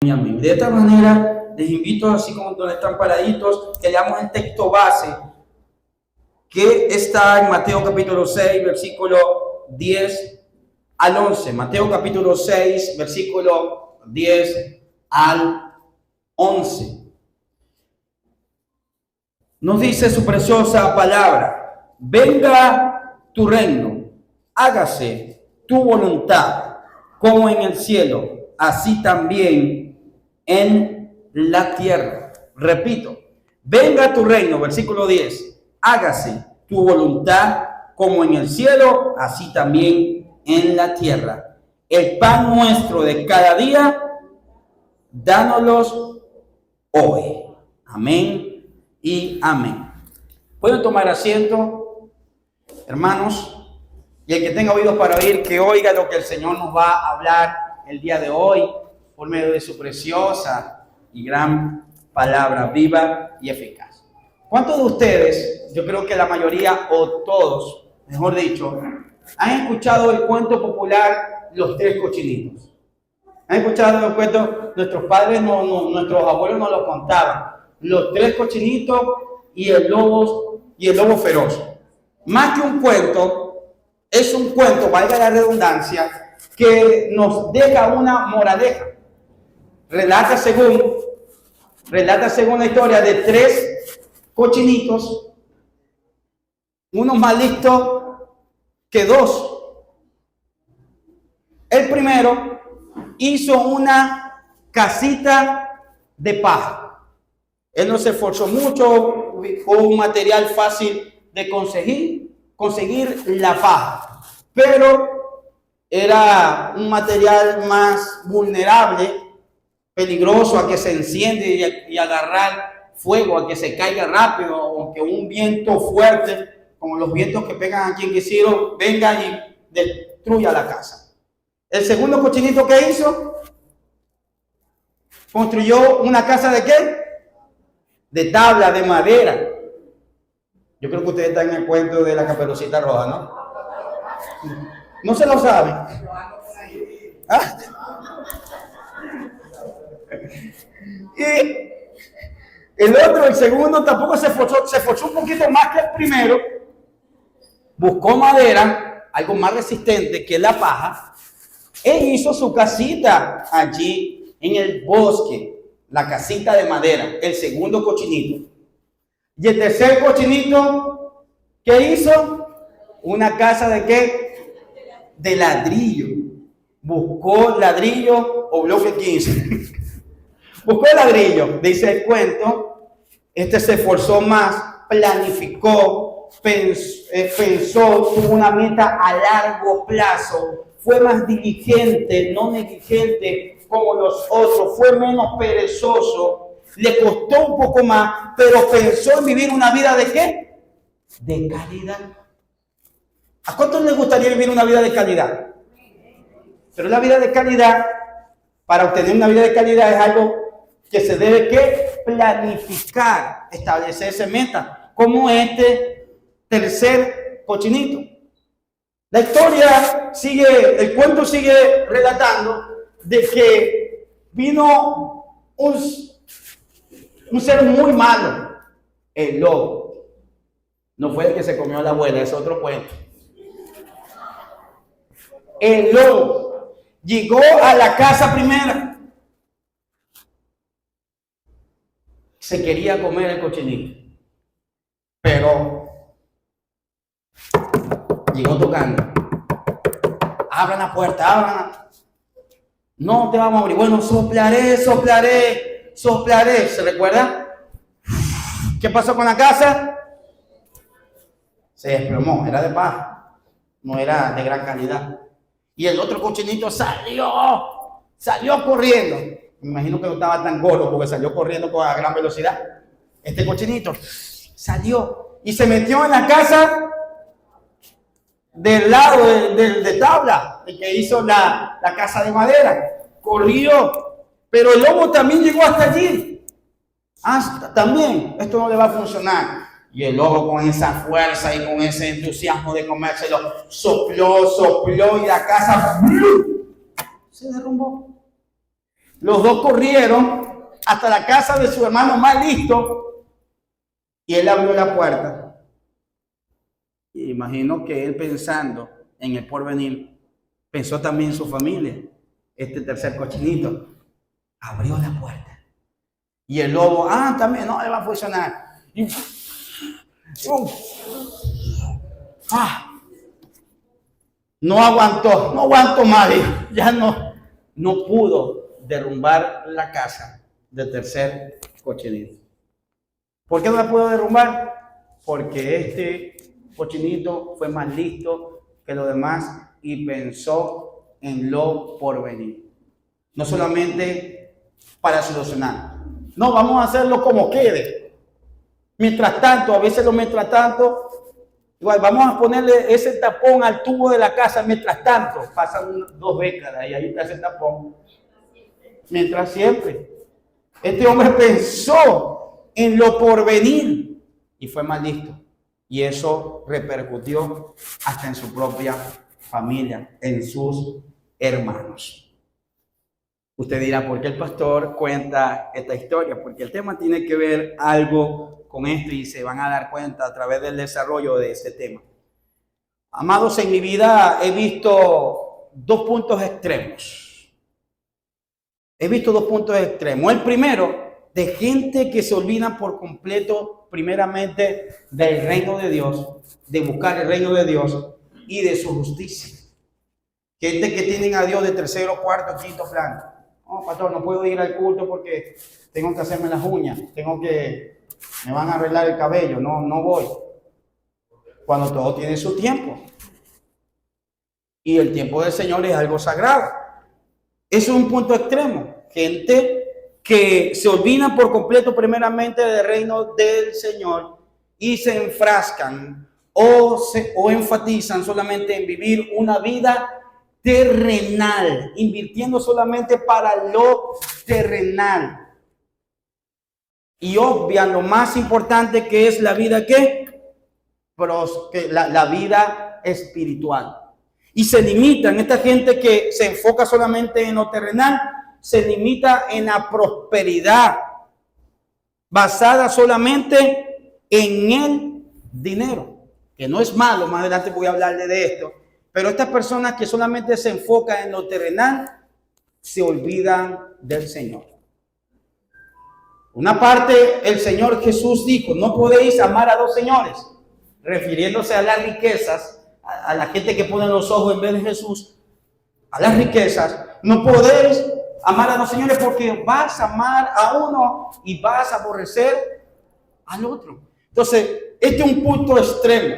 Amén. De esta manera, les invito, así como donde están paraditos, que leamos el texto base que está en Mateo capítulo 6, versículo 10 al 11. Mateo capítulo 6, versículo 10 al 11. Nos dice su preciosa palabra: venga tu reino, hágase tu voluntad, como en el cielo, así también en la tierra. Repito, venga tu reino, versículo 10, hágase tu voluntad, como en el cielo, así también en la tierra. El pan nuestro de cada día, dánoslos hoy. Amén y amén. Pueden tomar asiento, hermanos, y el que tenga oídos para oír, que oiga lo que el Señor nos va a hablar el día de hoy por medio de su preciosa y gran palabra, viva y eficaz. ¿Cuántos de ustedes, yo creo que la mayoría o todos, mejor dicho, han escuchado el cuento popular Los Tres Cochinitos? ¿Han escuchado el cuento? Nuestros padres, nuestros abuelos nos lo contaban. Los tres cochinitos y el lobo feroz. Más que un cuento, es un cuento, valga la redundancia, que nos deja una moraleja. Relata según la historia de tres cochinitos, uno más listo que dos. El primero hizo una casita de paja. Él no se esforzó mucho, fue un material fácil de conseguir la paja, pero era un material más vulnerable, peligroso a que se enciende y agarrar fuego, a que se caiga rápido, o que un viento fuerte, como los vientos que pegan aquí en Quisiro, venga y destruya la casa. El segundo cochinito que hizo, construyó una casa ¿de qué? De tabla, de madera. Yo creo que ustedes están en el cuento de la Caperucita Roja, ¿no? No se lo saben. ¿Ah? Y el segundo, tampoco se esforzó un poquito más que el primero. Buscó madera, algo más resistente que la paja, e hizo su casita allí en el bosque. La casita de madera, el segundo cochinito. Y el tercer cochinito, ¿qué hizo? Una casa ¿de qué? De ladrillo. Buscó ladrillo o bloque 15. Buscó ladrillo, dice el cuento. Este se esforzó más, planificó, pensó, tuvo una meta a largo plazo. Fue más diligente, no negligente como los otros, fue menos perezoso, le costó un poco más, pero pensó en vivir una vida ¿de qué? De calidad. ¿A cuántos les gustaría vivir una vida de calidad? Pero la vida de calidad, para obtener una vida de calidad es algo que se debe ¿qué? Planificar, establecerse metas, como este tercer cochinito. La historia sigue, el cuento sigue relatando de que vino un ser muy malo, el lobo. No fue el que se comió a la abuela, es otro cuento. El lobo llegó a la casa primera. Se quería comer el cochinito, pero llegó tocando. Abran la puerta, abran. No te vamos a abrir. Bueno, soplaré. ¿Se recuerda? ¿Qué pasó con la casa? Se desplomó, era de paja, no era de gran calidad. Y el otro cochinito salió corriendo. Me imagino que no estaba tan gordo porque salió corriendo a gran velocidad. Este cochinito salió y se metió en la casa del lado de tabla, el que hizo la casa de madera. Corrió, pero el lobo también llegó hasta allí. También, esto no le va a funcionar. Y el lobo, con esa fuerza y con ese entusiasmo de comérselo, sopló y la casa se derrumbó. Los dos corrieron hasta la casa de su hermano más listo y él abrió la puerta. Y imagino que él, pensando en el porvenir, pensó también en su familia. Este tercer cochinito abrió la puerta y el lobo, también no le va a funcionar. Y, no aguantó más, ya no pudo derrumbar la casa del tercer cochinito. ¿Por qué no la pudo derrumbar? Porque este cochinito fue más listo que los demás y pensó en lo por venir. No solamente para solucionar. No, vamos a hacerlo como quede. Mientras tanto, a veces igual vamos a ponerle ese tapón al tubo de la casa. Mientras tanto, pasan 2 décadas y ahí está ese tapón. Mientras siempre. Este hombre pensó en lo por venir y fue más listo. Y eso repercutió hasta en su propia familia, en sus hermanos. Usted dirá, ¿por qué el pastor cuenta esta historia? Porque el tema tiene que ver algo con esto y se van a dar cuenta a través del desarrollo de este tema. Amados, en mi vida he visto 2 puntos extremos. El primero, de gente que se olvida por completo, primeramente, del reino de Dios, de buscar el reino de Dios y de su justicia. Gente que tienen a Dios de tercero, cuarto, quinto plano. No, pastor, no puedo ir al culto porque tengo que hacerme las uñas, me van a arreglar el cabello, no voy. Cuando todo tiene su tiempo. Y el tiempo del Señor es algo sagrado. Eso es un punto extremo. Gente que se olvidan por completo primeramente del reino del Señor y se enfrascan o enfatizan solamente en vivir una vida terrenal, invirtiendo solamente para lo terrenal. Y obvian lo más importante, que es la vida la vida espiritual. Y se limitan, esta gente que se enfoca solamente en lo terrenal, se limita en la prosperidad basada solamente en el dinero, que no es malo. Más adelante voy a hablarle de esto. Pero estas personas que solamente se enfocan en lo terrenal, se olvidan del Señor. Una parte, el Señor Jesús dijo, no podéis amar a 2 señores, refiriéndose a las riquezas, a la gente que pone los ojos en vez de Jesús, a las riquezas. No podéis amar a 2 señores porque vas a amar a uno y vas a aborrecer al otro. Entonces, este es un punto extremo.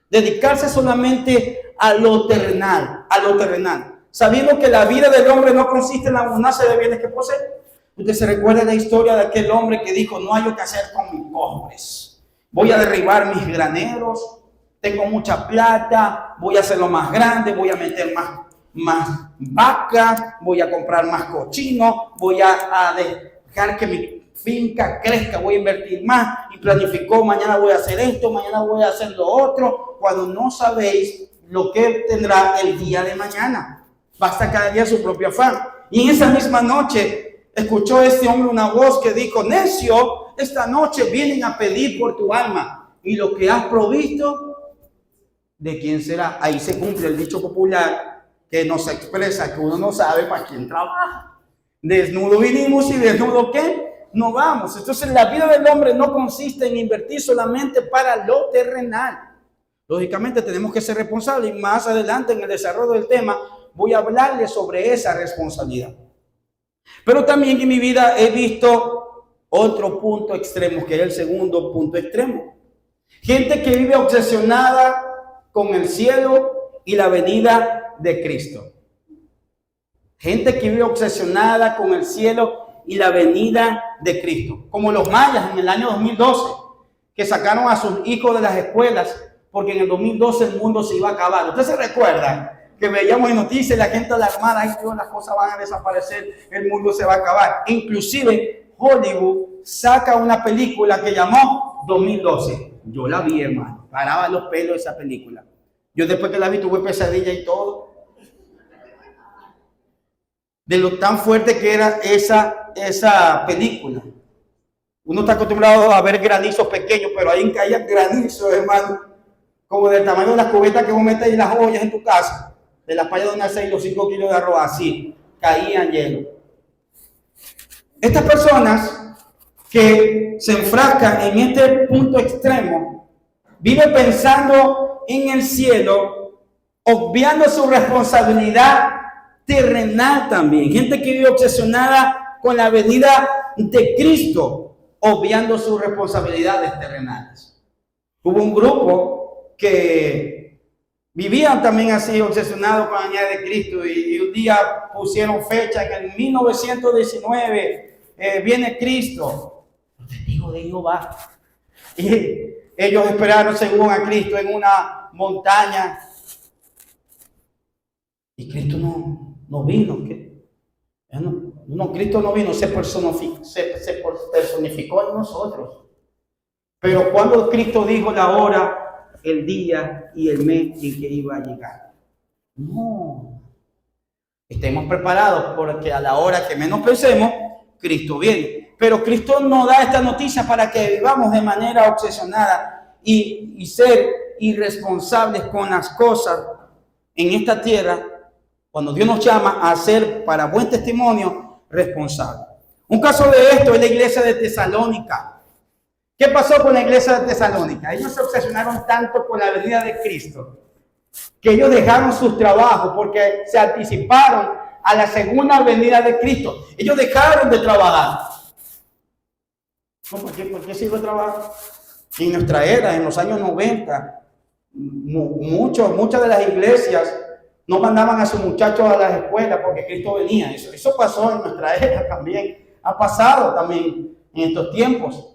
Dedicarse solamente a lo terrenal, sabiendo que la vida del hombre no consiste en la abundancia de bienes que posee. Usted se recuerda la historia de aquel hombre que dijo, no hay lo que hacer con mis pobres. Voy a derribar mis graneros, tengo mucha plata, voy a hacerlo más grande, voy a meter más vacas, voy a comprar más cochinos, voy a dejar que mi finca crezca, voy a invertir más, y planificó, mañana voy a hacer esto, mañana voy a hacer lo otro, cuando no sabéis lo que tendrá el día de mañana. Basta cada día su propio afán. Y en esa misma noche escuchó este hombre una voz que dijo, necio, esta noche vienen a pedir por tu alma, y lo que has provisto, ¿de quién será? Ahí se cumple el dicho popular que nos expresa que uno no sabe para quién trabaja. Desnudo vinimos y desnudo ¿qué? No vamos. Entonces la vida del hombre no consiste en invertir solamente para lo terrenal. Lógicamente tenemos que ser responsables, y más adelante en el desarrollo del tema voy a hablarles sobre esa responsabilidad. Pero también en mi vida he visto otro punto extremo, que es el segundo punto extremo. Gente que vive obsesionada con el cielo y la venida de Cristo. Gente que vive obsesionada con el cielo y la venida de Cristo. Como los mayas en el año 2012, que sacaron a sus hijos de las escuelas porque en el 2012 el mundo se iba a acabar. ¿Usted se recuerda que veíamos en noticias la gente alarmada, ay Dios, las cosas van a desaparecer, el mundo se va a acabar? Inclusive Hollywood saca una película que llamó 2012. Yo la vi, hermano, paraba los pelos esa película. Yo después que la vi tuve pesadilla y todo. de lo tan fuerte que era esa película. Uno está acostumbrado a ver granizos pequeños, pero ahí caía granizos, hermano, como del tamaño de las cubetas que vos metes en las ollas en tu casa, de las payas donde hacéis los 5 kilos de arroz, así, caían hielo. Estas personas que se enfrascan en este punto extremo, viven pensando en el cielo, obviando su responsabilidad terrenal también. Gente que vive obsesionada con la venida de Cristo, obviando sus responsabilidades terrenales. Hubo un grupo que vivían también así, obsesionados con la venida de Cristo, y un día pusieron fecha que en 1919 viene Cristo, los testigos de Jehová. Y ellos esperaron según a Cristo en una montaña. Y Cristo no vino. Cristo no vino, se personificó en nosotros. Pero cuando Cristo dijo la hora, el día y el mes en que iba a llegar. No. Estemos preparados porque a la hora que menos pensemos, Cristo viene. Pero Cristo nos da esta noticia para que vivamos de manera obsesionada y ser irresponsables con las cosas en esta tierra, cuando Dios nos llama a ser, para buen testimonio, responsables. Un caso de esto es la iglesia de Tesalónica. ¿Qué pasó con la iglesia de Tesalónica? Ellos se obsesionaron tanto con la venida de Cristo que ellos dejaron sus trabajos porque se anticiparon a la segunda venida de Cristo. Ellos dejaron de trabajar. ¿Por qué se iba a trabajar? En nuestra era, en los años 90, muchas de las iglesias no mandaban a sus muchachos a las escuelas porque Cristo venía. Eso pasó en nuestra era también. Ha pasado también en estos tiempos.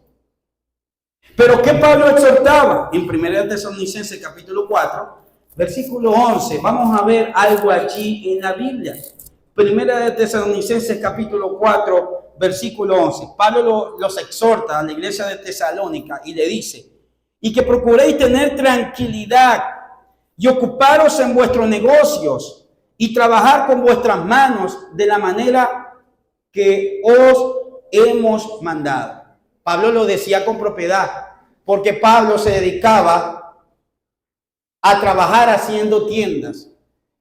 Pero ¿qué Pablo exhortaba? En 1 Tesalonicenses capítulo 4, versículo 11. Vamos a ver algo allí en la Biblia. 1 Tesalonicenses capítulo 4, versículo 11. Pablo los exhorta a la iglesia de Tesalónica y le dice: y que procuréis tener tranquilidad y ocuparos en vuestros negocios y trabajar con vuestras manos de la manera que os hemos mandado. Pablo lo decía con propiedad, porque Pablo se dedicaba a trabajar haciendo tiendas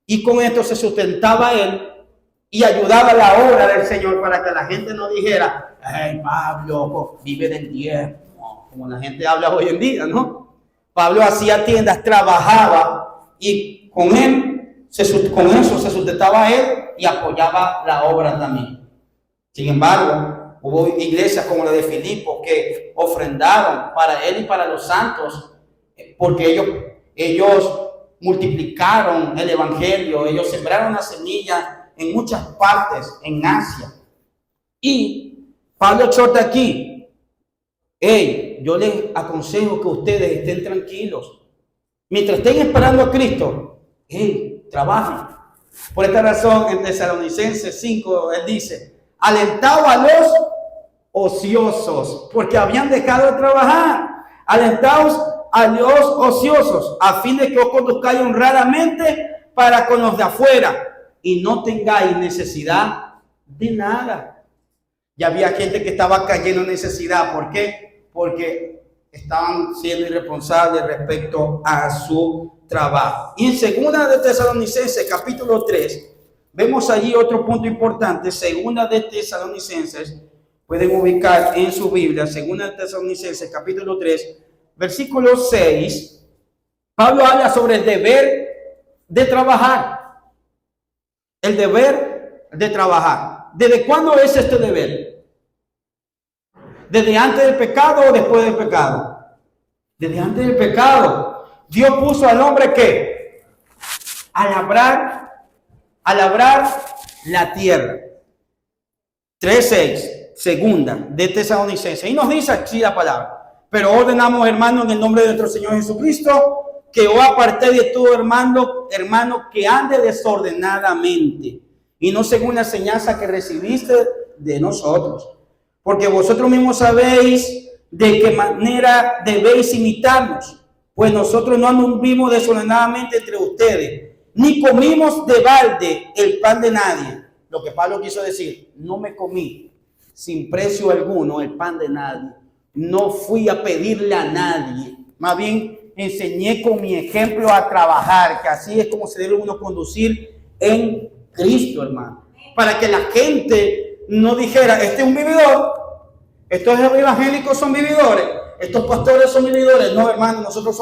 y con esto se sustentaba él y ayudaba la obra del Señor, para que la gente no dijera: hey, Pablo vive del diezmo, como la gente habla hoy en día, ¿no? Pablo hacía tiendas, trabajaba y con eso se sustentaba él y apoyaba la obra también. Sin embargo, hubo iglesias como la de Filipos que ofrendaron para él y para los santos, porque ellos multiplicaron el evangelio, ellos sembraron la semilla en muchas partes en Asia. Y Pablo exhorta aquí: hey, yo les aconsejo que ustedes estén tranquilos mientras estén esperando a Cristo. Hey, trabajen. Por esta razón, en Tesalonicenses 5 él dice: alentado a los ociosos, porque habían dejado de trabajar. Alentaos a los ociosos, a fin de que os conduzcáis honradamente para con los de afuera y no tengáis necesidad de nada. Ya había gente que estaba cayendo en necesidad. ¿Por qué? Porque estaban siendo irresponsables respecto a su trabajo. Y en segunda de Tesalonicenses capítulo 3 vemos allí otro punto importante. Segunda de Tesalonicenses, pueden ubicar en su Biblia, segunda de Tesalonicenses capítulo 3, versículo 6. Pablo habla sobre el deber de trabajar. El deber de trabajar. ¿Desde cuándo es este deber? ¿Desde antes del pecado o después del pecado? Desde antes del pecado. Dios puso al hombre ¿qué? A labrar la tierra. 3:6, segunda de Tesalonicenses. Y nos dice aquí la palabra: pero ordenamos, hermanos, en el nombre de nuestro Señor Jesucristo, que os apartéis de todo hermano que ande desordenadamente y no según la enseñanza que recibiste de nosotros. Porque vosotros mismos sabéis de qué manera debéis imitarnos, pues nosotros no anduvimos desordenadamente entre ustedes, ni comimos de balde el pan de nadie. lo que Pablo quiso decir, no me comí sin precio alguno el pan de nadie. No fui a pedirle a nadie. Más bien enseñé con mi ejemplo a trabajar, que así es como se debe uno conducir en Cristo, hermano. Para que la gente no dijera, este es un vividor, estos evangélicos son vividores, estos pastores son vividores. No, hermano, nosotros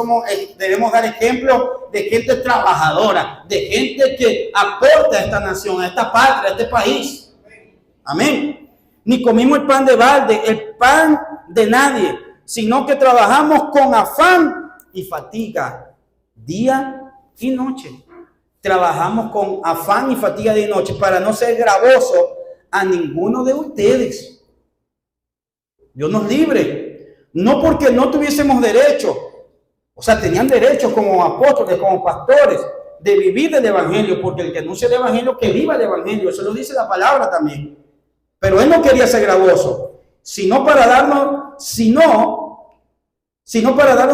debemos dar ejemplo de gente trabajadora, de gente que aporta a esta nación, a esta patria, a este país. Amén. Ni comimos el pan de balde, el pan de nadie, sino que trabajamos con afán y fatiga día y noche. Trabajamos con afán y fatiga día y noche para no ser gravoso a ninguno de ustedes. Dios nos libre. No porque no tuviésemos derecho, o sea, tenían derecho como apóstoles, como pastores, de vivir del evangelio, porque el que anuncia el evangelio, que viva el evangelio. Eso lo dice la palabra también. Pero él no quería ser gravoso, sino para darnos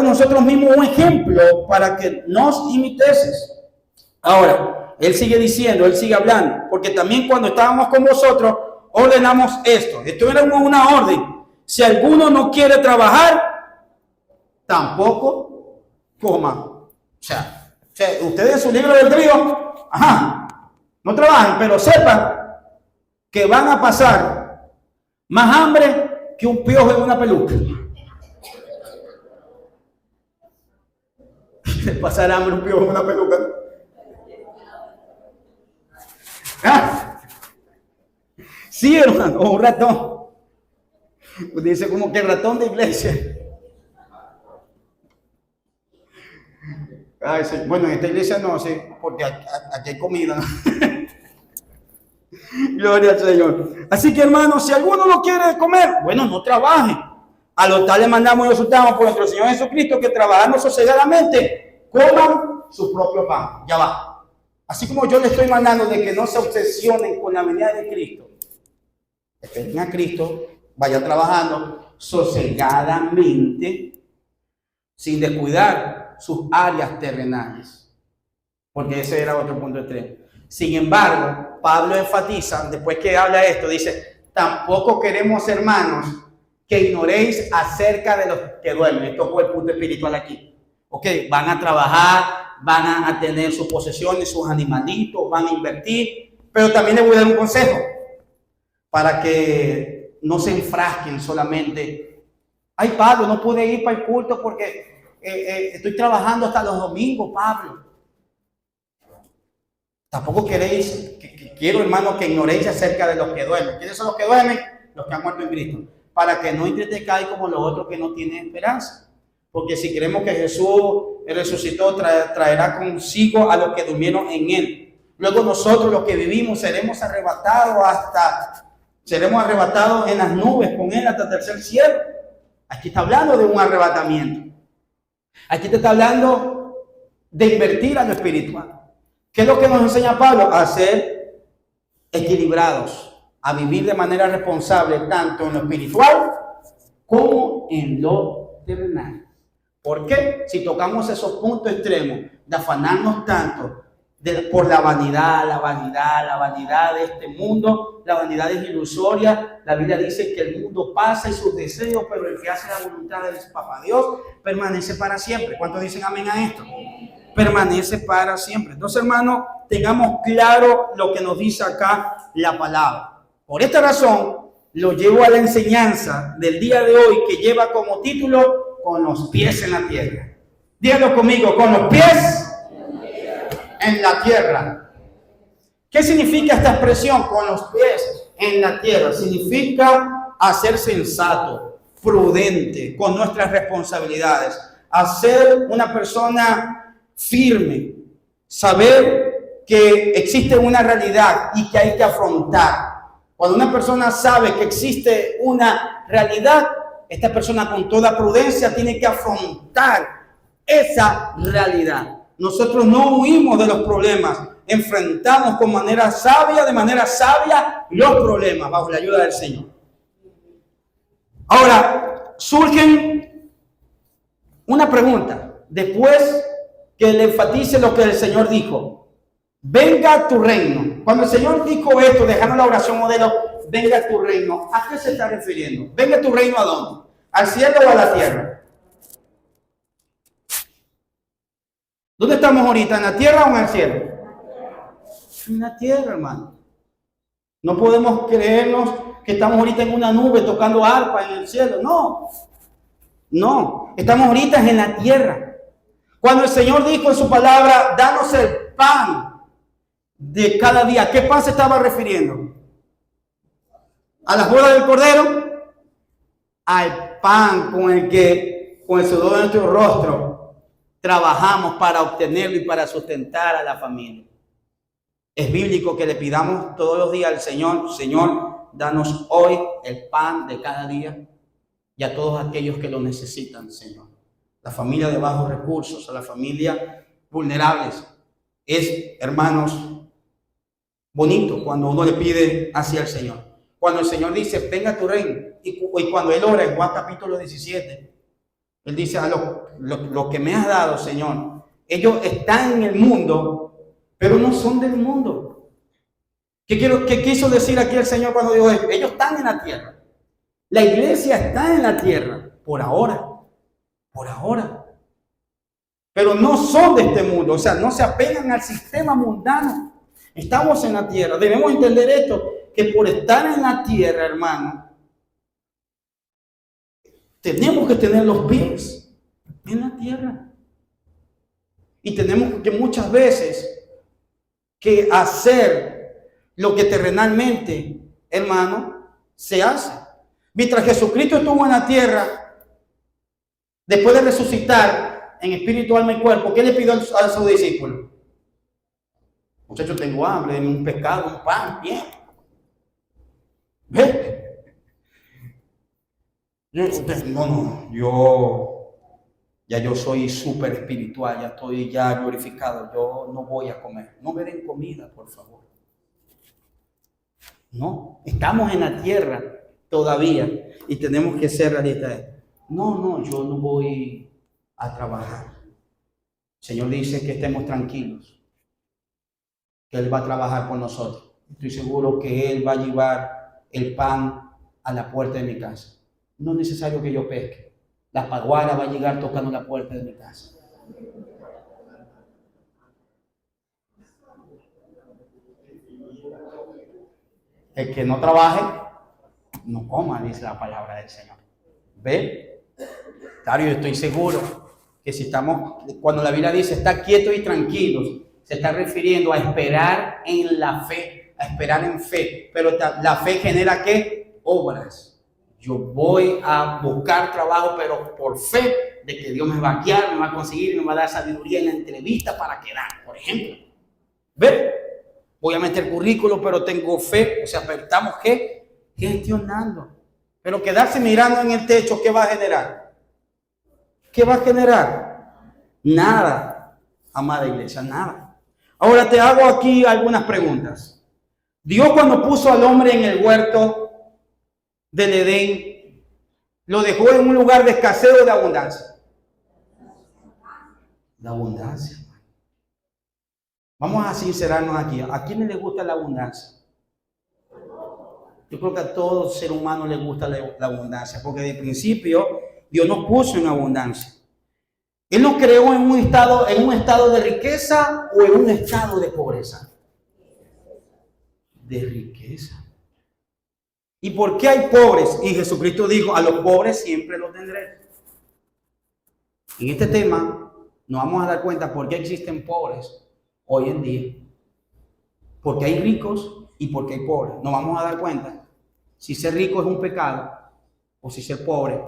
nosotros mismos un ejemplo para que nos imiteses. Ahora, él sigue diciendo, él sigue hablando, porque también cuando estábamos con vosotros, ordenamos esto. Esto era una orden. Si alguno no quiere trabajar, tampoco coma. O sea, ustedes en su libro del trigo, no trabajen, pero sepan que van a pasar más hambre que un piojo en una peluca. Pasar hambre un piojo en una peluca. Sí, hermano, o un ratón. Dice como que ratón de iglesia. Ay, sí. Bueno, en esta iglesia no, sí, porque aquí hay comida. Gloria al Señor. Así que, hermanos, si alguno no quiere comer, bueno, no trabaje. A los tales mandamos y exhortamos por nuestro Señor Jesucristo que trabajando sosegadamente coman su propio pan. Ya va. Así como yo les estoy mandando de que no se obsesionen con la venida de Cristo, esperen a Cristo, vayan trabajando sosegadamente, sin descuidar sus áreas terrenales, porque ese era otro punto extremo. Sin embargo, Pablo enfatiza, después que habla esto, dice, tampoco queremos, hermanos, que ignoréis acerca de los que duermen. Esto fue el punto espiritual aquí. Ok, van a trabajar, van a tener sus posesiones, sus animalitos, van a invertir, pero también les voy a dar un consejo para que no se enfrasquen solamente. Ay, Pablo, no pude ir para el culto porque estoy trabajando hasta los domingos, Pablo. Tampoco quiero, hermano, que ignoréis acerca de los que duermen. ¿Quiénes son los que duermen? Los que han muerto en Cristo. Para que no entretecáis como los otros que no tienen esperanza. Porque si creemos que Jesús resucitó, traerá consigo a los que durmieron en Él. Luego nosotros, los que vivimos, seremos arrebatados en las nubes con Él hasta el tercer cielo. Aquí está hablando de un arrebatamiento. Aquí te está hablando de invertir a lo espiritual. ¿Qué es lo que nos enseña Pablo? A ser equilibrados, a vivir de manera responsable, tanto en lo espiritual como en lo terrenal. ¿Por qué? Si tocamos esos puntos extremos de afanarnos tanto por la vanidad de este mundo, la vanidad es ilusoria. La Biblia dice que el mundo pasa y sus deseos, pero el que hace la voluntad del Papá Dios permanece para siempre. ¿Cuántos dicen amén a esto? Permanece para siempre. Entonces, hermano, tengamos claro lo que nos dice acá la palabra. Por esta razón, lo llevo a la enseñanza del día de hoy, que lleva como título con los pies en la tierra. Díganlo conmigo, con los pies en la tierra. ¿Qué significa esta expresión, con los pies en la tierra? Significa hacer sensato, prudente, con nuestras responsabilidades, hacer una persona firme, saber que existe una realidad y que hay que afrontar. Cuando una persona sabe que existe una realidad, esta persona con toda prudencia tiene que afrontar esa realidad. Nosotros no huimos de los problemas, enfrentamos de manera sabia los problemas bajo la ayuda del Señor. Ahora, surgen una pregunta, después que le enfatice lo que el Señor dijo: venga tu reino. Cuando el Señor dijo esto, dejando la oración modelo, venga a tu reino, ¿a qué se está refiriendo? ¿Venga a tu reino a dónde? ¿Al cielo o a la tierra? ¿Dónde estamos ahorita? ¿En la tierra o en el cielo? En la tierra, hermano. No podemos creernos que estamos ahorita en una nube tocando arpa en el cielo. No, no. Estamos ahorita en la tierra. Cuando el Señor dijo en su palabra, danos el pan de cada día, ¿a qué pan se estaba refiriendo? ¿A las bodas del Cordero? Al pan con el que, con el sudor de nuestro rostro, trabajamos para obtenerlo y para sustentar a la familia. Es bíblico que le pidamos todos los días al Señor, Señor, danos hoy el pan de cada día y a todos aquellos que lo necesitan, Señor. La familia de bajos recursos, a la familia vulnerables. Es, hermanos, bonito cuando uno le pide hacia el Señor. Cuando el Señor dice, venga a tu reino, y cuando Él ora en Juan capítulo 17, Él dice, a lo que me has dado, Señor, ellos están en el mundo, pero no son del mundo. ¿Qué quiso decir aquí el Señor cuando dijo esto? Ellos están en la tierra. La iglesia está en la tierra, por ahora. Por ahora. Pero no son de este mundo, o sea, no se apegan al sistema mundano. Estamos en la tierra. Debemos entender esto, que por estar en la tierra, hermano, tenemos que tener los pies en la tierra. Y tenemos que muchas veces que hacer lo que terrenalmente, hermano, se hace. Mientras Jesucristo estuvo en la tierra, después de resucitar en espíritu, alma y cuerpo, ¿qué le pidió a sus discípulos? Muchachos, tengo hambre, denme un pescado, un pan, bien. ¿Ve? Yo soy súper espiritual, ya estoy ya glorificado, yo no voy a comer. No me den comida, por favor. No, estamos en la tierra todavía y tenemos que ser realistas. No, yo no voy a trabajar. El Señor dice que estemos tranquilos, que Él va a trabajar por nosotros. Estoy seguro que Él va a llevar el pan a la puerta de mi casa. No es necesario que yo pesque. La paguara va a llegar tocando la puerta de mi casa. El que no trabaje, no coma, dice la palabra del Señor. ¿Ve? Claro, yo estoy seguro que si estamos, cuando la Biblia dice estar quietos y tranquilos, se está refiriendo a esperar en la fe, a esperar en fe. Pero la fe genera ¿qué? Obras. Yo voy a buscar trabajo, pero por fe de que Dios me va a guiar, me va a conseguir, me va a dar sabiduría en la entrevista para quedar, por ejemplo. ¿Ve? Voy a meter currículo, pero tengo fe. O sea, pero estamos ¿qué? Gestionando. Pero quedarse mirando en el techo, ¿qué va a generar? ¿Qué va a generar? Nada, amada iglesia, nada. Ahora te hago aquí algunas preguntas. Dios, cuando puso al hombre en el huerto del Edén, lo dejó en un lugar de escasez o de abundancia. De abundancia. Vamos a sincerarnos aquí. ¿A quién le gusta la abundancia? Yo creo que a todo ser humano le gusta la abundancia, porque de principio Dios nos puso en abundancia. Él nos creó en un estado de riqueza o en un estado de pobreza. De riqueza. ¿Y por qué hay pobres? Y Jesucristo dijo, a los pobres siempre los tendré. En este tema nos vamos a dar cuenta por qué existen pobres hoy en día. Porque hay ricos y porque hay pobres. Nos vamos a dar cuenta si ser rico es un pecado o si ser pobre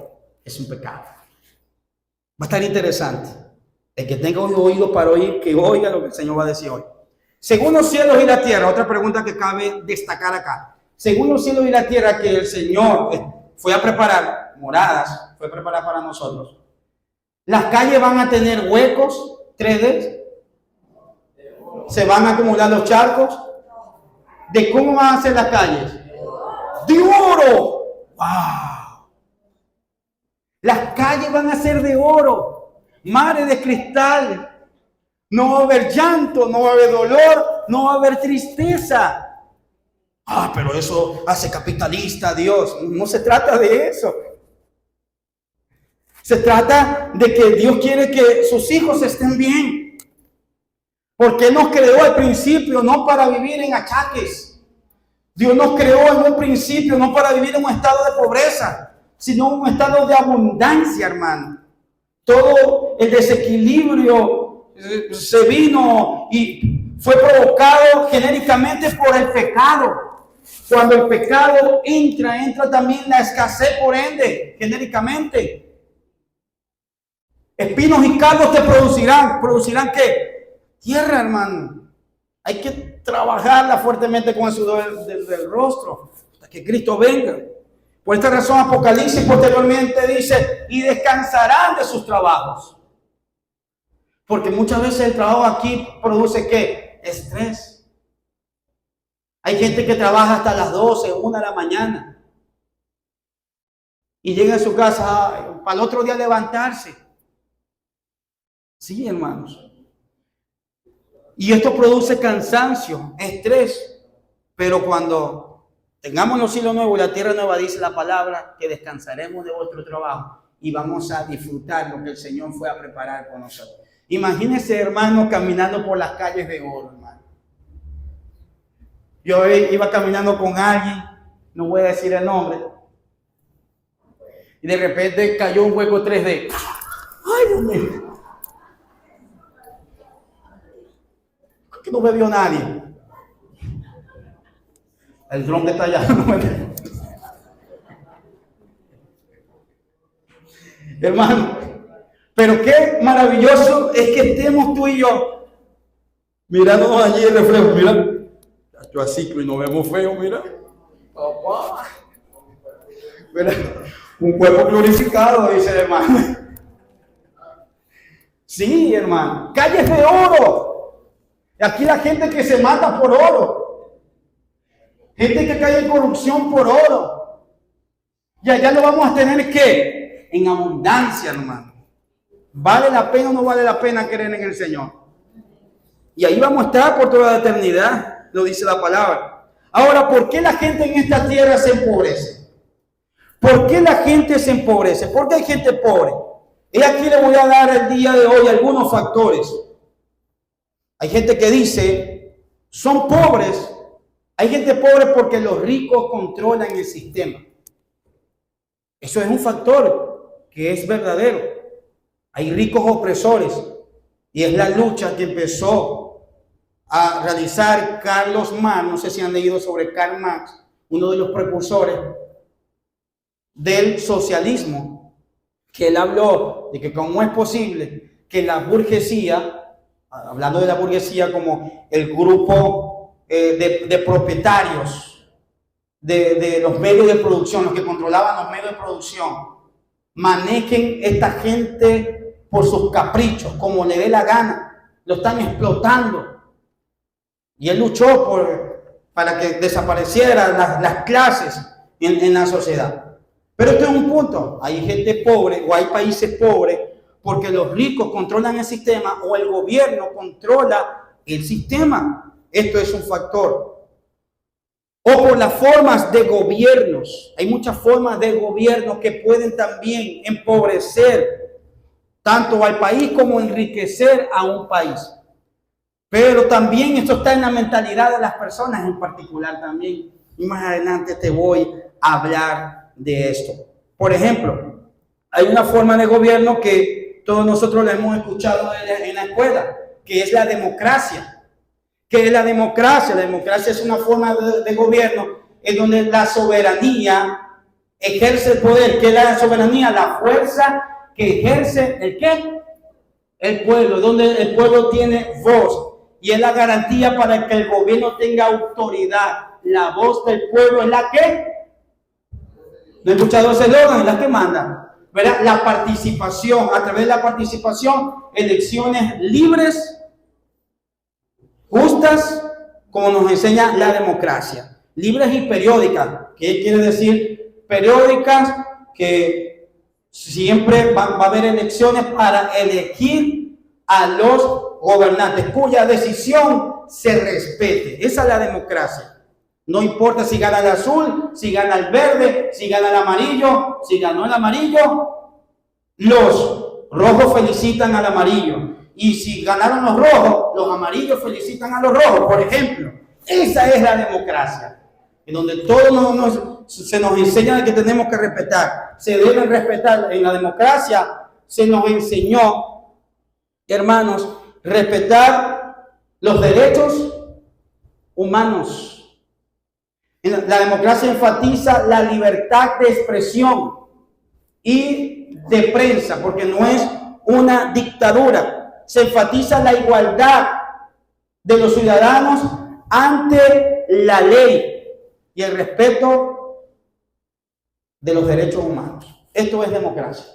es un pecado. Va a estar interesante. El que tenga oídos para oír, que oiga lo que el Señor va a decir hoy. Según los cielos y la tierra, otra pregunta que cabe destacar acá. Según los cielos y la tierra que el Señor fue a preparar, moradas, fue a preparar para nosotros. Las calles van a tener huecos, 3D. Se van a acumular los charcos. ¿De cómo van a ser las calles? De oro. ¡Wow! Las calles van a ser de oro. Mares de cristal. No va a haber llanto, no va a haber dolor, no va a haber tristeza. Pero eso hace capitalista a Dios. No se trata de eso. Se trata de que Dios quiere que sus hijos estén bien. Porque nos creó al principio no para vivir en achaques. Dios nos creó en un principio no para vivir en un estado de pobreza, sino en un estado de abundancia, hermano. Todo el desequilibrio se vino y fue provocado genéricamente por el pecado. Cuando el pecado entra también la escasez, por ende, genéricamente. Espinos y cardos te ¿producirán qué? Tierra, hermano. Hay que trabajarla fuertemente con el sudor del rostro hasta que Cristo venga. Por esta razón Apocalipsis posteriormente dice, y descansarán de sus trabajos. Porque muchas veces el trabajo aquí produce ¿qué? Estrés. Hay gente que trabaja hasta las 12, 1 de la mañana. Y llega a su casa para el otro día levantarse. Sí, hermanos. Y esto produce cansancio, estrés. Pero cuando tengamos los cielos nuevos y la tierra nueva, dice la palabra, que descansaremos de vuestro trabajo y vamos a disfrutar lo que el Señor fue a preparar con nosotros. Imagínense, hermano, caminando por las calles de oro, hermano. Yo iba caminando con alguien, no voy a decir el nombre, y de repente cayó un hueco 3D. ¡Ay, Dios mío! Que no me vio nadie. El dron que está allá no me vio. Hermano, pero qué maravilloso es que estemos tú y yo mirándonos allí el reflejo. Mira, yo así y nos vemos feo, mira. Papá. Mira, un cuerpo glorificado, dice el hermano. Sí, hermano, calles de oro. Aquí la gente que se mata por oro. Gente que cae en corrupción por oro. Y allá lo vamos a tener ¿qué? En abundancia, hermano. ¿Vale la pena o no vale la pena creer en el Señor? Y ahí vamos a estar por toda la eternidad, lo dice la palabra. Ahora, ¿por qué la gente en esta tierra se empobrece? ¿Por qué la gente se empobrece? ¿Por qué hay gente pobre? Y aquí le voy a dar el día de hoy algunos factores. Hay gente que dice, son pobres. Hay gente pobre porque los ricos controlan el sistema. Eso es un factor que es verdadero. Hay ricos opresores. Y es la lucha que empezó a realizar Carlos Marx. No sé si han leído sobre Karl Marx, uno de los precursores del socialismo. Que él habló de que cómo es posible que la burguesía, hablando de la burguesía como el grupo de propietarios de los medios de producción, los que controlaban los medios de producción, manejen esta gente por sus caprichos, como le dé la gana, lo están explotando. Y él luchó para que desaparecieran las clases en la sociedad. Pero este es un punto, hay gente pobre o hay países pobres porque los ricos controlan el sistema o el gobierno controla el sistema. Esto es un factor. O por las formas de gobiernos. Hay muchas formas de gobierno que pueden también empobrecer tanto al país como enriquecer a un país. Pero también esto está en la mentalidad de las personas en particular también. Y más adelante te voy a hablar de esto. Por ejemplo, hay una forma de gobierno que todos nosotros la hemos escuchado en la escuela, que es la democracia. ¿Qué es la democracia? La democracia es una forma de gobierno en donde la soberanía ejerce el poder. ¿Qué es la soberanía? La fuerza que ejerce ¿el qué? El pueblo, donde el pueblo tiene voz. Y es la garantía para que el gobierno tenga autoridad. La voz del pueblo es la que... ¿No he escuchado ese eslogan? Es la que manda. ¿Verdad? La participación, a través de la participación, elecciones libres, justas, como nos enseña la democracia. Libres y periódicas. ¿Qué quiere decir? Periódicas, que siempre va a haber elecciones para elegir a los gobernantes, cuya decisión se respete. Esa es la democracia. No importa si gana el azul, si gana el verde, si gana el amarillo, si ganó el amarillo, los rojos felicitan al amarillo. Y si ganaron los rojos, los amarillos felicitan a los rojos, por ejemplo. Esa es la democracia, en donde todos se nos enseña que tenemos que respetar. Se deben respetar. En la democracia se nos enseñó, hermanos, respetar los derechos humanos. La democracia enfatiza la libertad de expresión y de prensa, porque no es una dictadura. Se enfatiza la igualdad de los ciudadanos ante la ley y el respeto de los derechos humanos. Esto es democracia.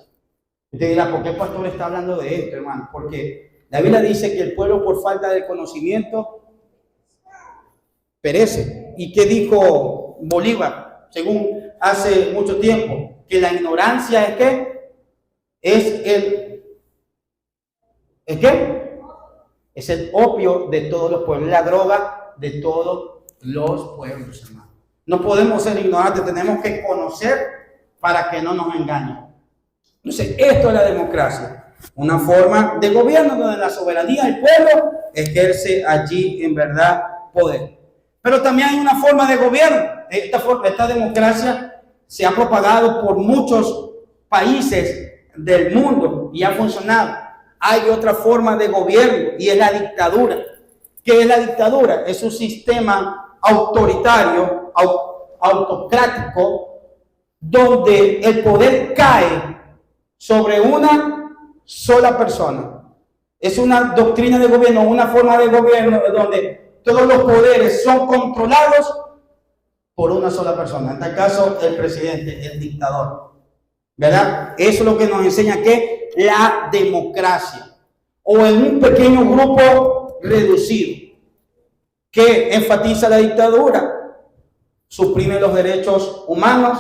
Usted dirá, ¿por qué el pastor está hablando de esto, hermano? Porque la Biblia dice que el pueblo por falta de conocimiento perece. ¿Y qué dijo Bolívar, según hace mucho tiempo? Que la ignorancia es ¿qué? Es el opio de todos los pueblos, la droga de todos los pueblos, hermano. No podemos ser ignorantes, tenemos que conocer para que no nos engañen. Entonces, esto es la democracia, una forma de gobierno donde la soberanía del pueblo ejerce allí en verdad poder. Pero también hay una forma de gobierno. Esta democracia se ha propagado por muchos países del mundo y ha funcionado. Hay otra forma de gobierno y es la dictadura. ¿Qué es la dictadura? Es un sistema autoritario, autocrático, donde el poder cae sobre una sola persona. Es una doctrina de gobierno, una forma de gobierno donde todos los poderes son controlados por una sola persona. En este caso, el presidente, el dictador. ¿Verdad? Eso es lo que nos enseña que la democracia, o en un pequeño grupo reducido, que enfatiza la dictadura, suprime los derechos humanos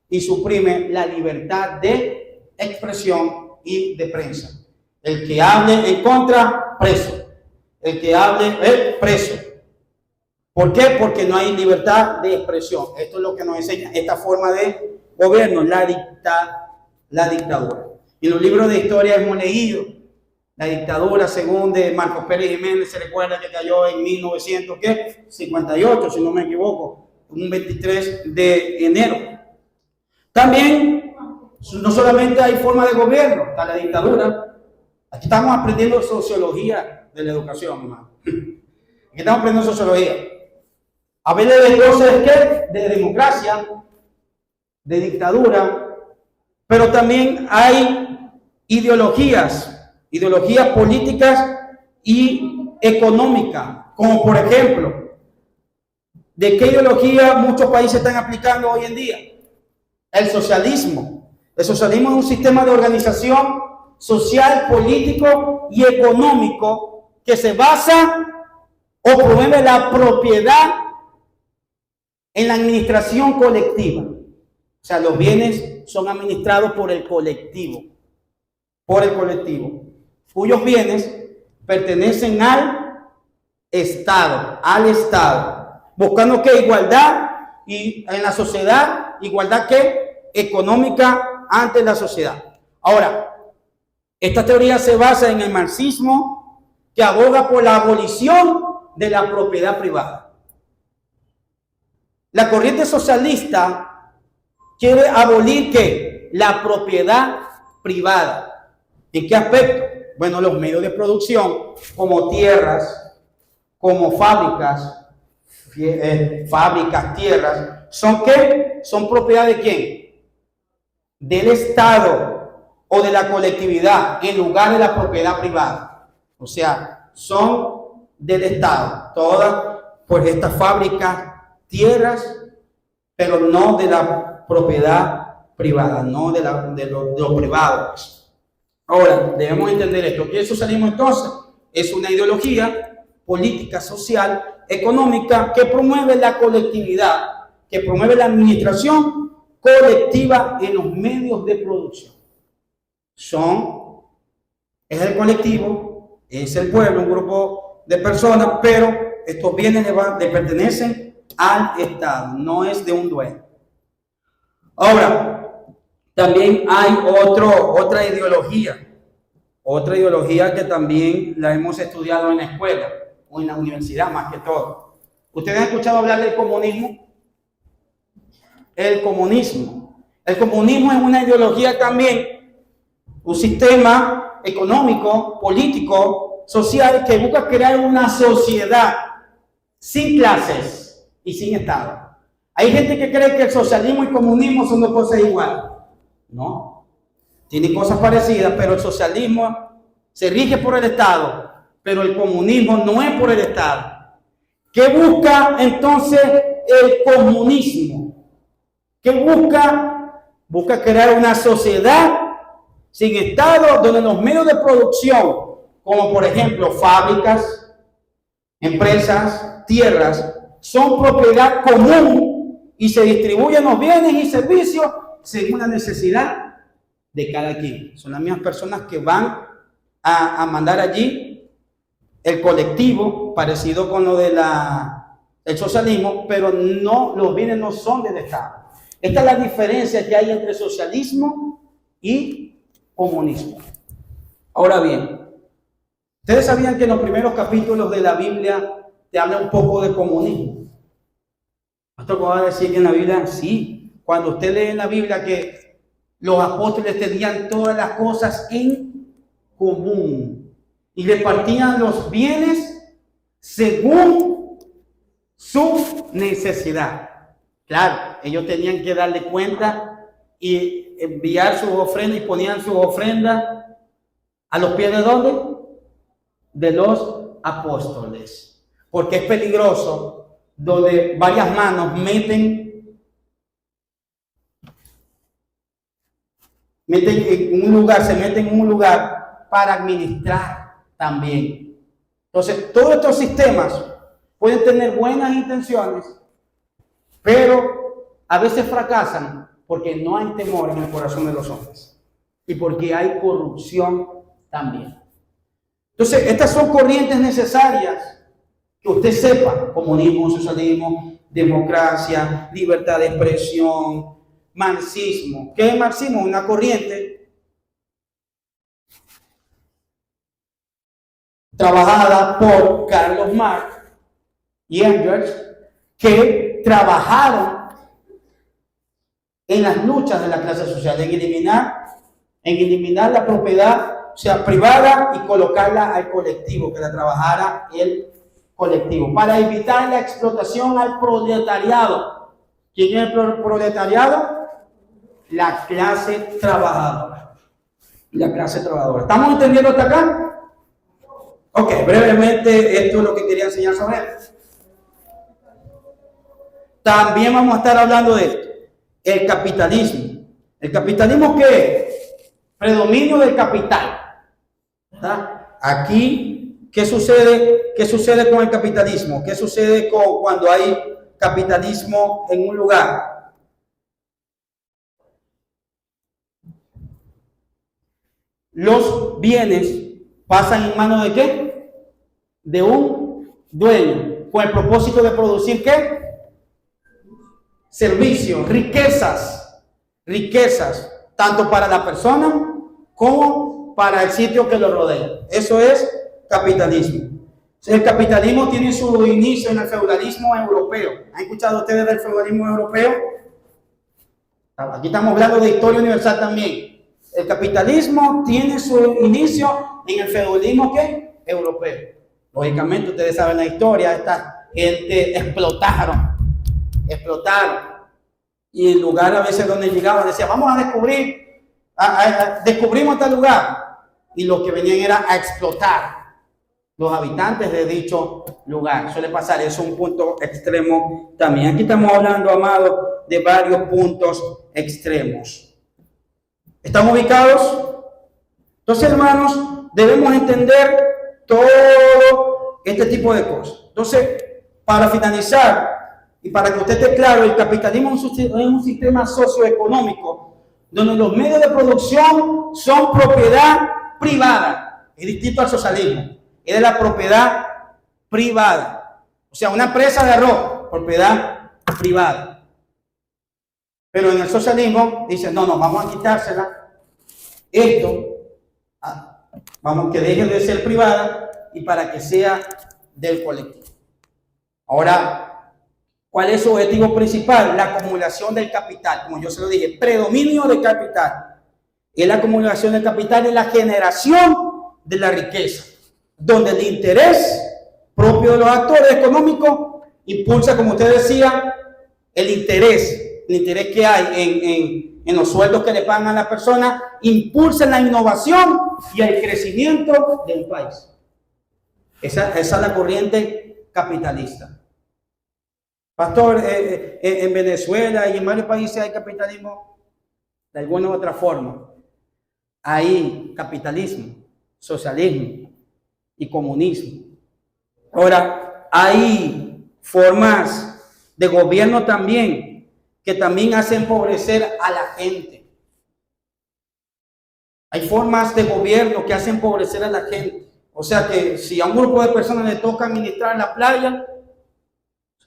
y suprime la libertad de expresión y de prensa. El que hable en contra, preso. El que hable, preso. ¿Por qué? Porque no hay libertad de expresión. Esto es lo que nos enseña esta forma de gobierno, la dictadura. Y en los libros de historia hemos leído la dictadura, según de Marcos Pérez Jiménez, se recuerda que cayó en 1958, si no me equivoco, un 23 de enero. También, no solamente hay forma de gobierno, está la dictadura. Aquí estamos aprendiendo sociología de la educación, hermano. Aquí estamos aprendiendo sociología. A ver, entonces, ¿qué? De democracia, de dictadura, pero también hay ideologías políticas y económicas, como por ejemplo, ¿de qué ideología muchos países están aplicando hoy en día? El socialismo. El socialismo es un sistema de organización social, político y económico que se basa o promueve la propiedad en la administración colectiva. O sea, los bienes son administrados por el colectivo, cuyos bienes pertenecen al Estado, buscando que igualdad y en la sociedad, igualdad que económica ante la sociedad. Ahora, esta teoría se basa en el marxismo, que aboga por la abolición de la propiedad privada. La corriente socialista quiere abolir ¿qué? La propiedad privada. ¿En qué aspecto? Bueno, los medios de producción, como tierras, como fábricas, tierras, ¿son qué? ¿Son propiedad de quién? Del Estado o de la colectividad, en lugar de la propiedad privada. O sea, son del Estado, todas por estas fábricas, tierras, pero no de la propiedad privada, no de lo privado. Ahora, debemos entender esto. ¿Qué es el socialismo entonces? Es una ideología política, social, económica, que promueve la colectividad, que promueve la administración colectiva en los medios de producción. Es el colectivo es el pueblo, un grupo de personas, pero estos bienes le pertenecen al Estado, no es de un dueño. Ahora, también hay otra ideología que también la hemos estudiado en la escuela o en la universidad más que todo. ¿Ustedes han escuchado hablar del comunismo? El comunismo es una ideología también, un sistema económico, político, social que busca crear una sociedad sin clases y sin Estado. Hay gente que cree que el socialismo y el comunismo son dos cosas iguales. No, tienen cosas parecidas, pero el socialismo se rige por el Estado, pero el comunismo no es por el Estado. ¿Qué busca entonces el comunismo? ¿Qué busca? Busca crear una sociedad sin Estado, donde los medios de producción, como por ejemplo fábricas, empresas, tierras, son propiedad común y se distribuyen los bienes y servicios según la necesidad de cada quien. Son las mismas personas que van a mandar allí el colectivo, parecido con lo de el socialismo, pero no, los bienes no son del Estado. Esta es la diferencia que hay entre socialismo y comunismo. Ahora bien, ¿ustedes sabían que en los primeros capítulos de la Biblia te habla un poco de comunismo? Esto va a decir que en la Biblia, sí, cuando usted lee en la Biblia que los apóstoles tenían todas las cosas en común y repartían los bienes según su necesidad. Claro, ellos tenían que darle cuenta y enviar sus ofrendas y ponían sus ofrendas a los pies de ¿dónde? De los apóstoles. Porque es peligroso donde varias manos meten en un lugar, se meten en un lugar para administrar también. Entonces, todos estos sistemas pueden tener buenas intenciones, pero a veces fracasan porque no hay temor en el corazón de los hombres y porque hay corrupción también. Entonces, estas son corrientes necesarias que usted sepa: comunismo, socialismo, democracia, libertad de expresión, marxismo. ¿Qué es marxismo? Una corriente trabajada por Carlos Marx y Engels, que trabajaron en las luchas de la clase social, en eliminar la propiedad, o sea, privada, y colocarla al colectivo, que la trabajara el colectivo, para evitar la explotación al proletariado. ¿Quién es el proletariado? La clase trabajadora. La clase trabajadora. ¿Estamos entendiendo hasta acá? Ok, brevemente esto es lo que quería enseñar sobre esto. También vamos a estar hablando de esto, el capitalismo. ¿El capitalismo qué es? Predominio del capital. ¿Verdad? Aquí, ¿qué sucede? ¿Qué sucede con el capitalismo? ¿Qué sucede cuando hay capitalismo en un lugar? Los bienes pasan en manos ¿de qué? De un dueño, con el propósito de producir ¿qué? Servicios, riquezas, tanto para la persona como para el sitio que lo rodea. Eso es capitalismo. El capitalismo tiene su inicio en el feudalismo europeo. ¿Han escuchado ustedes del feudalismo europeo? Aquí estamos hablando de historia universal también. El capitalismo tiene su inicio en el feudalismo ¿qué? Europeo. Lógicamente, ustedes saben la historia. Esta gente explotaron. Y el lugar a veces donde llegaban decían: vamos a descubrir, descubrimos tal lugar. Y lo que venían era a explotar los habitantes de dicho lugar. Suele pasar, eso es un punto extremo también. Aquí estamos hablando, amados, de varios puntos extremos. ¿Estamos ubicados? Entonces, hermanos, debemos entender todo este tipo de cosas. Entonces, para finalizar y para que usted esté claro, el capitalismo es un sistema socioeconómico donde los medios de producción son propiedad privada, es distinto al socialismo. es de la propiedad privada. O sea, una empresa de arroz, propiedad privada. Pero en el socialismo dicen, no, vamos a quitársela. Esto, vamos que deje de ser privada y para que sea del colectivo. Ahora, ¿cuál es su objetivo principal? La acumulación del capital. Como yo se lo dije, predominio del capital. Es la acumulación del capital y la generación de la riqueza, donde el interés propio de los actores económicos impulsa, como usted decía, el interés que hay en los sueldos que le pagan a la persona, impulsa la innovación y el crecimiento del país. Esa es la corriente capitalista. Pastor, en Venezuela y en varios países hay capitalismo de alguna u otra forma. Hay capitalismo, socialismo y comunismo. Ahora, hay formas de gobierno también que también hacen empobrecer a la gente. Hay formas de gobierno que hacen empobrecer a la gente. O sea que si a un grupo de personas le toca administrar la playa,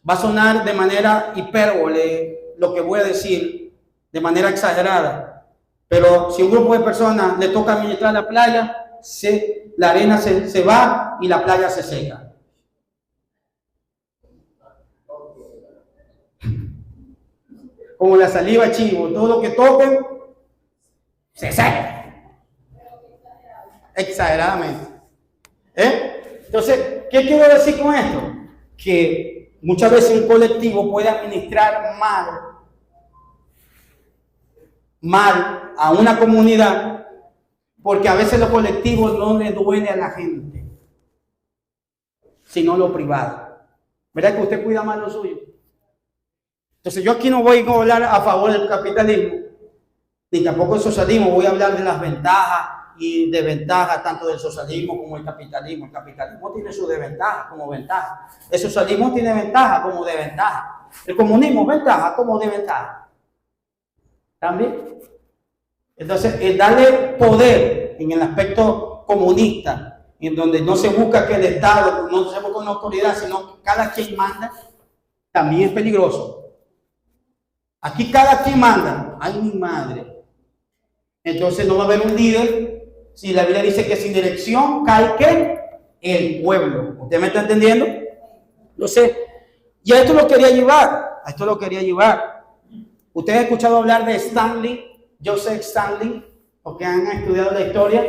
va a sonar de manera hipérbole lo que voy a decir, de manera exagerada. Pero si a un grupo de personas le toca administrar la playa, la arena se va y la playa se seca. Como la saliva chivo, todo lo que toquen se seca. Exageradamente. Entonces, ¿qué quiero decir con esto? Que muchas veces un colectivo puede administrar mal a una comunidad, porque a veces los colectivos no le duele a la gente, sino lo privado. ¿Verdad que usted cuida más lo suyo? Entonces yo aquí no voy a hablar a favor del capitalismo, ni tampoco del socialismo. Voy a hablar de las ventajas y desventajas tanto del socialismo como del capitalismo. El capitalismo tiene su desventaja como ventaja. El socialismo tiene ventaja como desventaja. El comunismo ventaja como desventaja. ¿También? Entonces, el darle poder en el aspecto comunista, en donde no se busca que el Estado, no se busca una autoridad, sino que cada quien manda, también es peligroso. Aquí cada quien manda. Ay, mi madre. Entonces no va a haber un líder. Si la Biblia dice que sin dirección cae ¿qué? El pueblo. ¿Usted me está entendiendo? Yo sé. Y a esto lo quería llevar. ¿Ustedes han escuchado hablar de Joseph Stalin? Porque han estudiado la historia.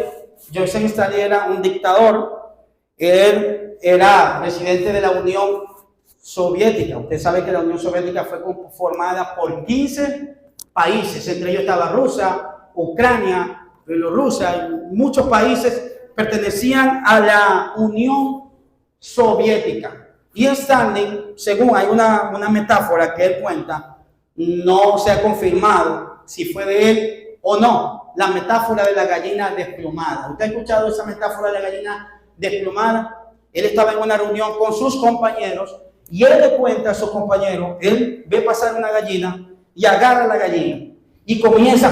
Joseph Stalin era un dictador. Él era presidente de la Unión Soviética. Usted sabe que la Unión Soviética fue formada por 15 países, entre ellos estaba Rusia, Ucrania, Bielorrusia, y muchos países pertenecían a la Unión Soviética. Y Stalin, según hay una metáfora que él cuenta, no se ha confirmado si fue de él o no, la metáfora de la gallina desplumada. ¿Usted ha escuchado esa metáfora de la gallina desplumada? Él estaba en una reunión con sus compañeros y él le cuenta a sus compañeros, él ve pasar una gallina y agarra la gallina y comienza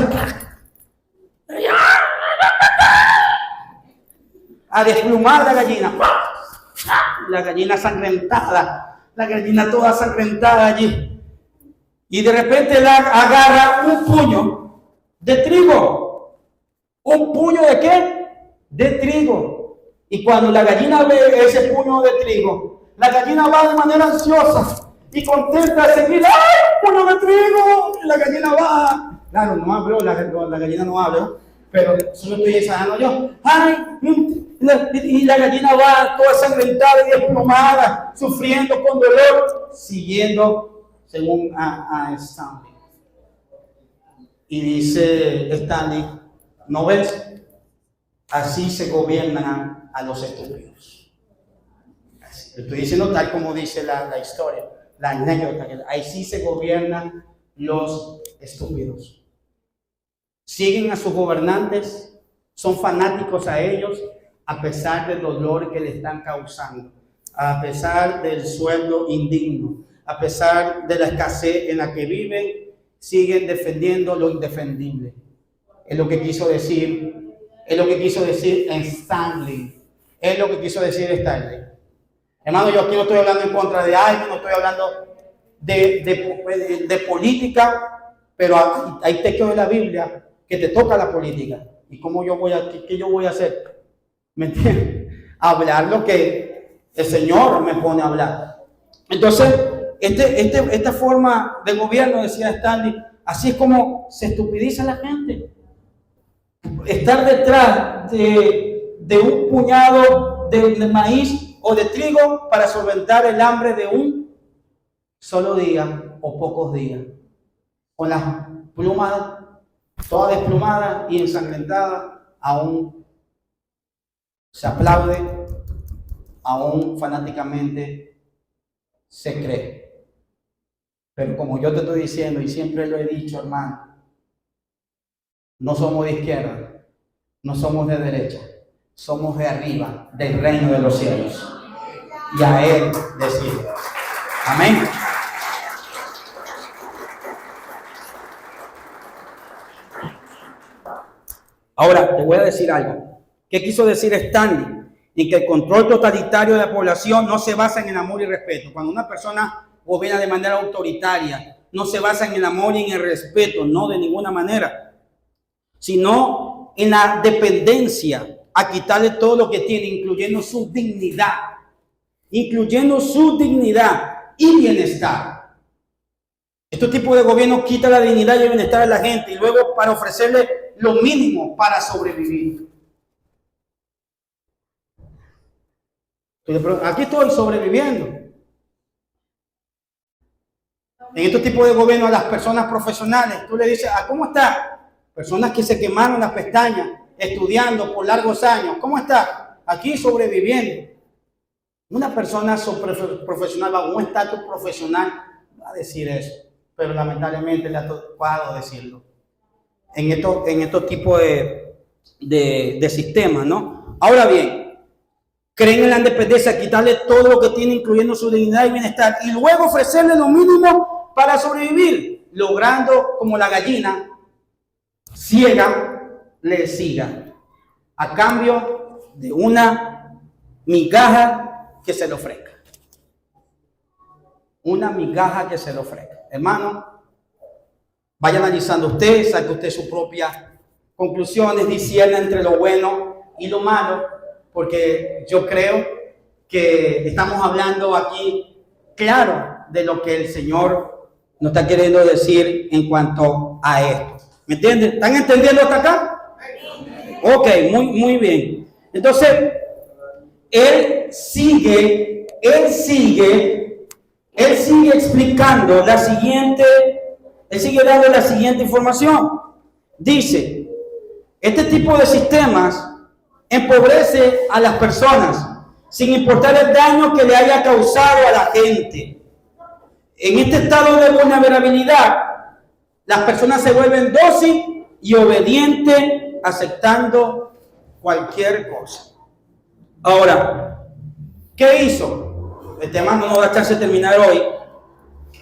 a desplumar la gallina sangrentada, la gallina toda sangrentada allí. Y de repente él agarra un puño de trigo. ¿Un puño de qué? De trigo. Y cuando la gallina ve ese puño de trigo, la gallina va de manera ansiosa y contenta a seguir. ¡Ay, puño de trigo! Y la gallina va. Claro, no hablo, la gallina no habla, pero solo estoy exagerando yo. ¡Ay! Y la gallina va toda sangrentada y desplomada, sufriendo con dolor, siguiendo según a Stanley. Y dice Stanley, ¿no ves? Así se gobiernan a los estúpidos. Estoy diciendo tal como dice la historia, la anécdota. Así se gobiernan los estúpidos. Siguen a sus gobernantes, son fanáticos a ellos, a pesar del dolor que le están causando, a pesar del sueldo indigno, a pesar de la escasez en la que viven, siguen defendiendo lo indefendible. Es lo que quiso decir en Stanley. es lo que quiso decir Stanley. Hermano, yo aquí no estoy hablando en contra de alguien, no estoy hablando de política, pero hay textos de la Biblia que te toca la política. ¿Y cómo qué yo voy a hacer? ¿Me entiendes? Hablar lo que el Señor me pone a hablar. Entonces, esta forma de gobierno, decía Stanley, así es como se estupidiza la gente. Estar detrás de un puñado de maíz o de trigo para solventar el hambre de un solo día o pocos días. Con las plumas todas desplumadas y ensangrentadas, aún se aplaude, aún fanáticamente se cree. Pero como yo te estoy diciendo y siempre lo he dicho, hermano, no somos de izquierda, no somos de derecha, somos de arriba, del reino de los cielos. Y a Él decimos. Amén. Ahora, te voy a decir algo. ¿Qué quiso decir Stanley? En que el control totalitario de la población no se basa en el amor y respeto. Cuando una persona gobierna de manera autoritaria, no se basa en el amor y en el respeto, no de ninguna manera, sino en la dependencia, a quitarle todo lo que tiene, incluyendo su dignidad y bienestar. Este tipo de gobierno quita la dignidad y el bienestar de la gente y luego para ofrecerle lo mínimo para sobrevivir. Aquí estoy sobreviviendo. En este tipo de gobierno a las personas profesionales, tú le dices, ¿cómo está? Personas que se quemaron las pestañas estudiando por largos años. ¿Cómo está? Aquí sobreviviendo. Una persona profesional, bajo un estatus profesional, va a decir eso. Pero lamentablemente le ha tocado decirlo. En estos tipos de sistemas, ¿no? Ahora bien, creen en la independencia, quitarle todo lo que tiene, incluyendo su dignidad y bienestar, y luego ofrecerle lo mínimo para sobrevivir, logrando como la gallina ciega le siga, a cambio de una migaja que se le ofrezca. Una migaja que se le ofrezca. Hermano, vaya analizando usted, saque usted sus propias conclusiones, discierna entre lo bueno y lo malo, porque yo creo que estamos hablando aquí, claro, de lo que el Señor nos está queriendo decir en cuanto a esto. ¿Me entienden? ¿Están entendiendo hasta acá? Ok, muy bien. Entonces, él sigue explicando él sigue dando la siguiente información. Dice, este tipo de sistemas empobrece a las personas sin importar el daño que le haya causado a la gente. En este estado de vulnerabilidad, las personas se vuelven dóciles y obedientes, aceptando cualquier cosa. Ahora, ¿qué hizo? El tema no nos da chance de terminar hoy.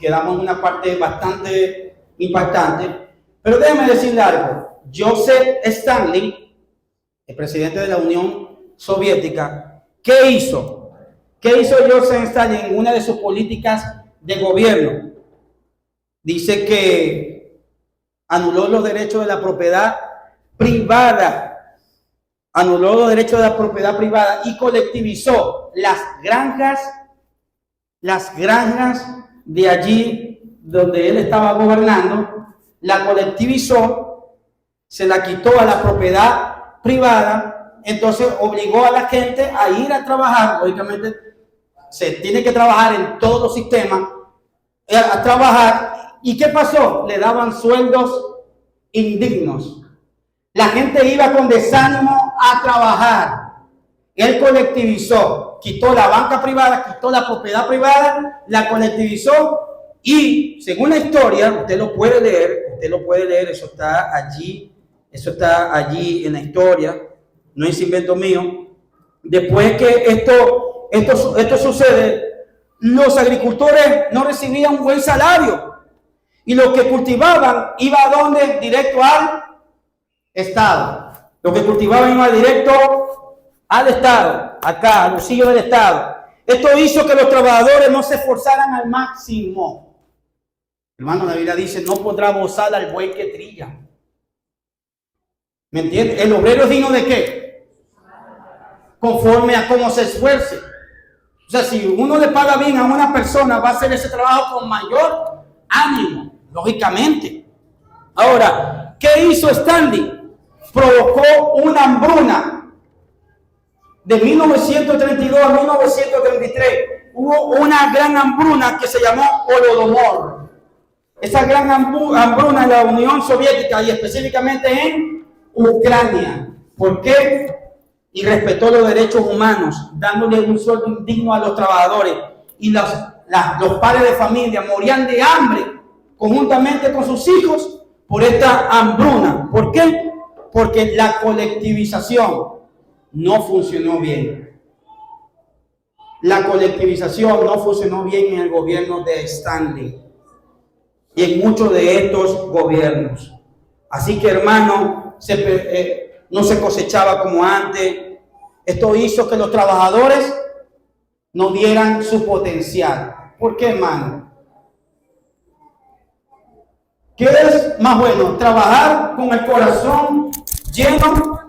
Quedamos en una parte bastante impactante. Pero déjame decirle algo. Joseph Stalin, el presidente de la Unión Soviética, ¿qué hizo? ¿Qué hizo Joseph Stalin en una de sus políticas de gobierno? Dice que anuló los derechos de la propiedad privada. Anuló los derechos de la propiedad privada y colectivizó las granjas de allí donde él estaba gobernando, la colectivizó, se la quitó a la propiedad privada, entonces obligó a la gente a ir a trabajar. Lógicamente se tiene que trabajar en todos los sistemas, a trabajar. ¿Y qué pasó? Le daban sueldos indignos. La gente iba con desánimo a trabajar. Él colectivizó, quitó la banca privada, quitó la propiedad privada, la colectivizó y según la historia, usted lo puede leer, eso está allí en la historia, no es invento mío. Después que esto sucede, los agricultores no recibían un buen salario y lo que cultivaban iba a dónde? Directo al Estado. Lo que cultivaban iba directo al Estado, acá, al bolsillo del Estado. Esto hizo que los trabajadores no se esforzaran al máximo. Hermano, la Biblia dice, no podrá bozar al buey que trilla. ¿Me entiendes? ¿El obrero es digno de qué? Conforme a cómo se esfuerce. O sea, si uno le paga bien a una persona, va a hacer ese trabajo con mayor ánimo, lógicamente. Ahora, ¿qué hizo Stanley? Provocó una hambruna. De 1932 a 1933 hubo una gran hambruna que se llamó Holodomor. Esa gran hambruna en la Unión Soviética y específicamente en Ucrania. ¿Por qué? Y respetó los derechos humanos, dándole un sueldo indigno a los trabajadores. Y los padres de familia morían de hambre conjuntamente con sus hijos por esta hambruna. ¿Por qué? Porque la colectivización no funcionó bien. La colectivización no funcionó bien en el gobierno de Stanley y en muchos de estos gobiernos. Así que, hermano, no se cosechaba como antes. Esto hizo que los trabajadores no dieran su potencial. ¿Por qué, hermano? ¿Qué es más bueno? ¿Trabajar con el corazón lleno?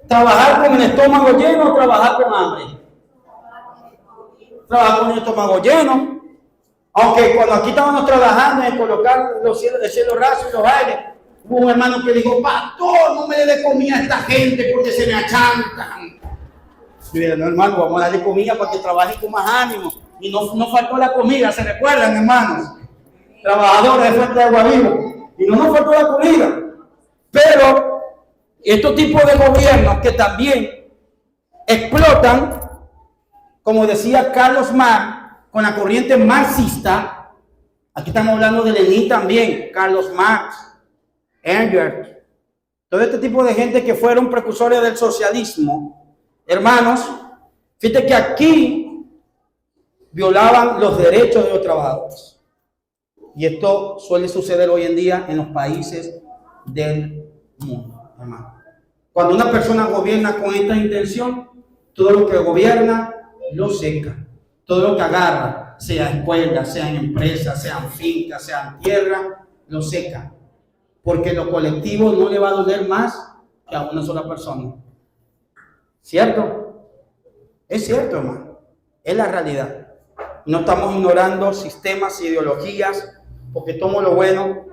¿Trabajar con el estómago lleno o trabajar con hambre? Trabajar con el estómago lleno. Aunque cuando aquí estábamos trabajando en colocar el cielo raso y los aires, hubo un hermano que dijo, pastor, no me dé comida a esta gente porque se me achantan. Yo dije, no, hermano, vamos a darle comida para que trabajen con más ánimo. Y no faltó la comida, ¿se recuerdan, hermanos? Trabajadores de Fuente de Agua Viva. Y no nos faltó la comida. Pero estos tipos de gobiernos que también explotan, como decía Carlos Marx, con la corriente marxista. Aquí estamos hablando de Lenin también, Carlos Marx, Engels, todo este tipo de gente que fueron precursores del socialismo. Hermanos, fíjate que aquí violaban los derechos de los trabajadores. Y esto suele suceder hoy en día en los países del mundo, hermano. Cuando una persona gobierna con esta intención, todo lo que gobierna lo seca. Todo lo que agarra, sea escuelas, sean empresas, sean fincas, sean tierra, lo seca. Porque lo colectivo no le va a doler más que a una sola persona. ¿Cierto? Es cierto, hermano. Es la realidad. No estamos ignorando sistemas, ideologías, porque tomo lo bueno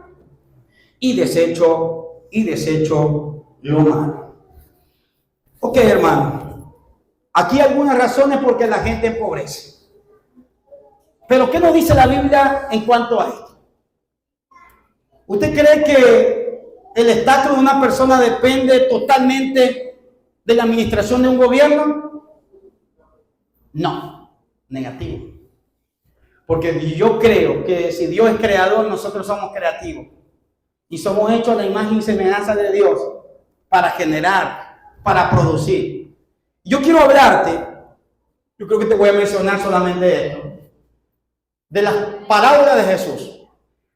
y desecho lo malo. Ok, hermano. Aquí hay algunas razones por qué la gente empobrece. Pero ¿qué nos dice la Biblia en cuanto a esto? ¿Usted cree que el estatus de una persona depende totalmente de la administración de un gobierno? No, negativo. Porque yo creo que si Dios es creador, nosotros somos creativos. Y somos hechos a la imagen y semejanza de Dios para generar, para producir. Yo quiero hablarte, yo creo que te voy a mencionar solamente esto, de las parábolas de Jesús.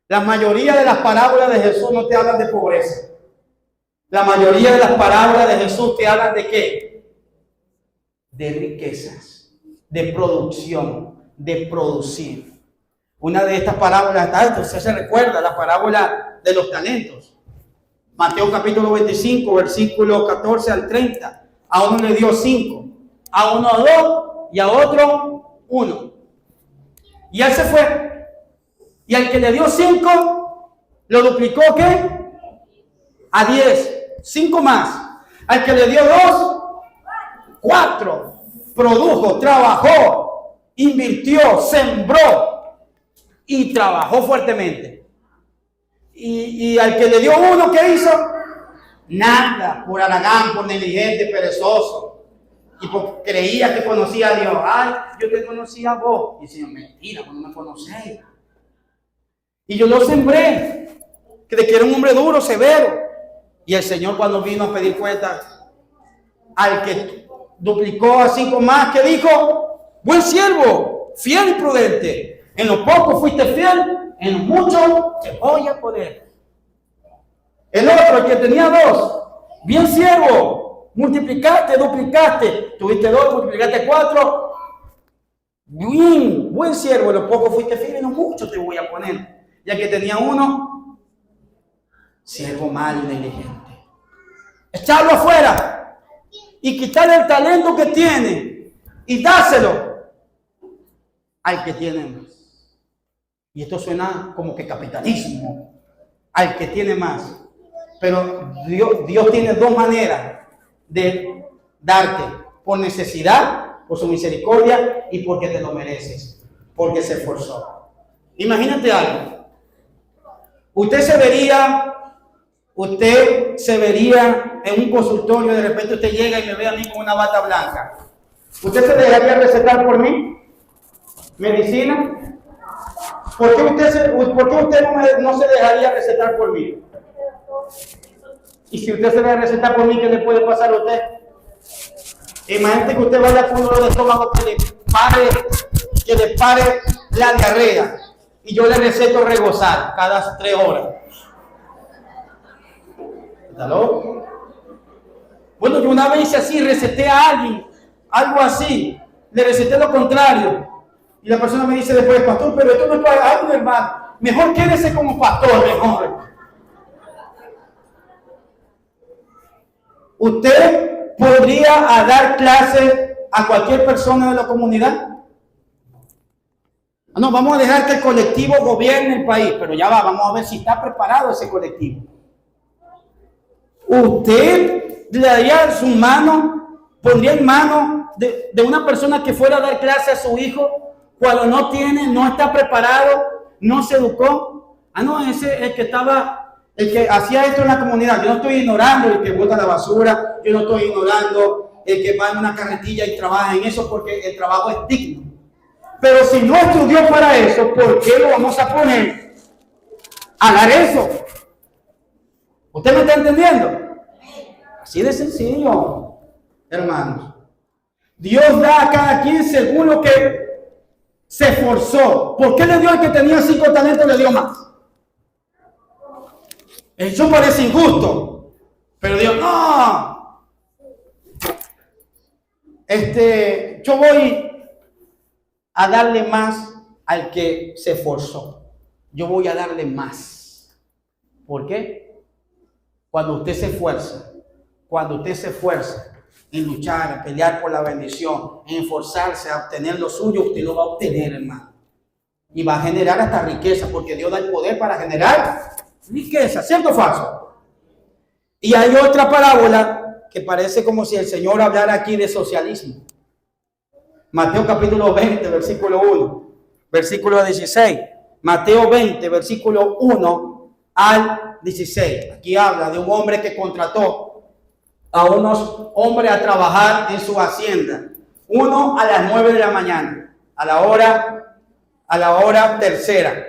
La mayoría de las parábolas de Jesús no te hablan de pobreza. La mayoría de las parábolas de Jesús te hablan de ¿qué? De riquezas, de producción, de producir. Una de estas parábolas, usted se recuerda, la parábola de los talentos. Mateo capítulo 25, versículo 14 al 30. A uno le dio 5, a uno 2 y a otro 1. Y él se fue. Y al que le dio 5, lo duplicó, ¿qué? A 10. 5 más. Al que le dio 2, 4. Produjo, trabajó, invirtió, sembró y trabajó fuertemente. Y al que le dio 1, ¿qué hizo? Nada, por haragán, por negligente, perezoso. Y porque creía que conocía a Dios. Ay, yo te conocía a vos. Y decía, mentira, vos no me conocéis. Y yo lo sembré, que de que era un hombre duro, severo. Y el Señor, cuando vino a pedir cuentas, al que duplicó a 5 más, que dijo, buen siervo, fiel y prudente. En lo poco fuiste fiel, en lo mucho te voy a poner. El otro, el que tenía 2, bien siervo, multiplicaste, duplicaste, tuviste 2, multiplicaste 4. Bien, buen siervo, lo poco fuiste fiel y no mucho te voy a poner. Ya que tenía 1, siervo mal y negligente. Echarlo afuera y quitarle el talento que tiene y dáselo al que tiene más. Y esto suena como que capitalismo, al que tiene más. Pero Dios tiene 2 maneras de darte: por necesidad, por su misericordia y porque te lo mereces, porque se esforzó. Imagínate algo. Usted se vería en un consultorio, de repente usted llega y me ve a mí con una bata blanca. ¿Usted se dejaría recetar por mí medicina? ¿Por qué usted no se dejaría recetar por mí? Y si usted se deja recetar por mí, ¿qué le puede pasar a usted? Imagínate que usted vaya con un dolor de estómago que le pare la diarrea y yo le receto regozar cada 3 horas. ¿Está loco? Bueno, yo una vez hice así, receté a alguien, algo así, le receté lo contrario. Y la persona me dice después: pastor, pero esto no es para algo, hermano. Mejor quédese como pastor, mejor. ¿Usted podría dar clase a cualquier persona de la comunidad? No, vamos a dejar que el colectivo gobierne el país, pero ya vamos a ver si está preparado ese colectivo. ¿Usted le daría su mano, pondría en mano de una persona que fuera a dar clase a su hijo cuando no está preparado, no se educó? No, ese es el que hacía esto en la comunidad. Yo no estoy ignorando el que bota la basura, yo no estoy ignorando el que va en una carretilla y trabaja en eso, porque el trabajo es digno. Pero si no estudió para eso, ¿por qué lo vamos a poner a dar eso? ¿Usted me está entendiendo? Así de sencillo, hermanos. Dios da a cada quien según lo que se esforzó. ¿Por qué le dio al que tenía 5 talentos, le dio más? Eso parece injusto, pero Dios, no. Yo voy a darle más al que se esforzó. Yo voy a darle más. ¿Por qué? Cuando usted se esfuerza en luchar, en pelear por la bendición, en esforzarse a obtener lo suyo, usted lo va a obtener, hermano. Y va a generar hasta riqueza, porque Dios da el poder para generar riqueza, ¿cierto o falso? Y hay otra parábola que parece como si el Señor hablara aquí de socialismo. Mateo capítulo 20, versículo 1, versículo 16. Mateo 20, versículo 1 al 16. Aquí habla de un hombre que contrató a unos hombres a trabajar en su hacienda. Uno a las 9 de la mañana, a la hora tercera.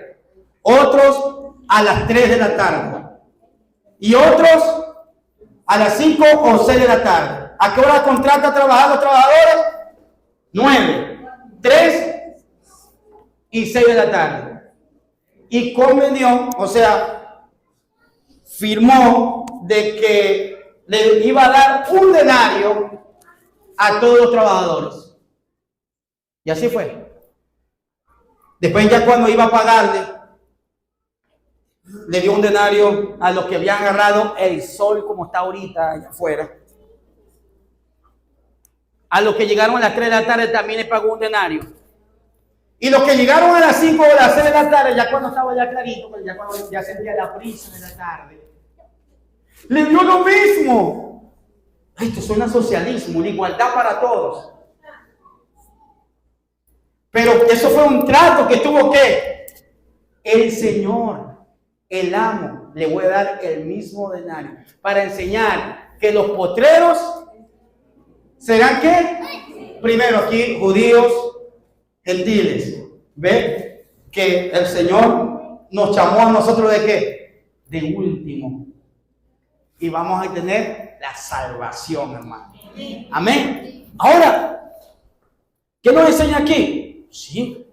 Otros a las 3 de la tarde. Y otros a las 5 o 6 de la tarde. ¿A qué hora contrata a trabajar los trabajadores? 9, 3 y 6 de la tarde. Y convenió, o sea, firmó de que le iba a dar un denario a todos los trabajadores. Y así fue. Después, ya cuando iba a pagarle, le dio un denario a los que habían agarrado el sol como está ahorita allá afuera. A los que llegaron a las 3 de la tarde también le pagó un denario. Y los que llegaron a las 5 o a las 6 de la tarde, ya cuando estaba ya clarito, ya cuando ya sentía la prisa de la tarde, le dio lo mismo. Esto suena a socialismo, una igualdad para todos. Pero eso fue un trato que tuvo que el Señor, el amo, le voy a dar el mismo denario para enseñar que los potreros serán ¿qué? Primero aquí judíos, gentiles. ¿Ve? Que el Señor nos llamó a nosotros ¿de qué? De último. Y vamos a tener la salvación, hermano. Amén. Ahora, ¿qué nos enseña aquí? Sí.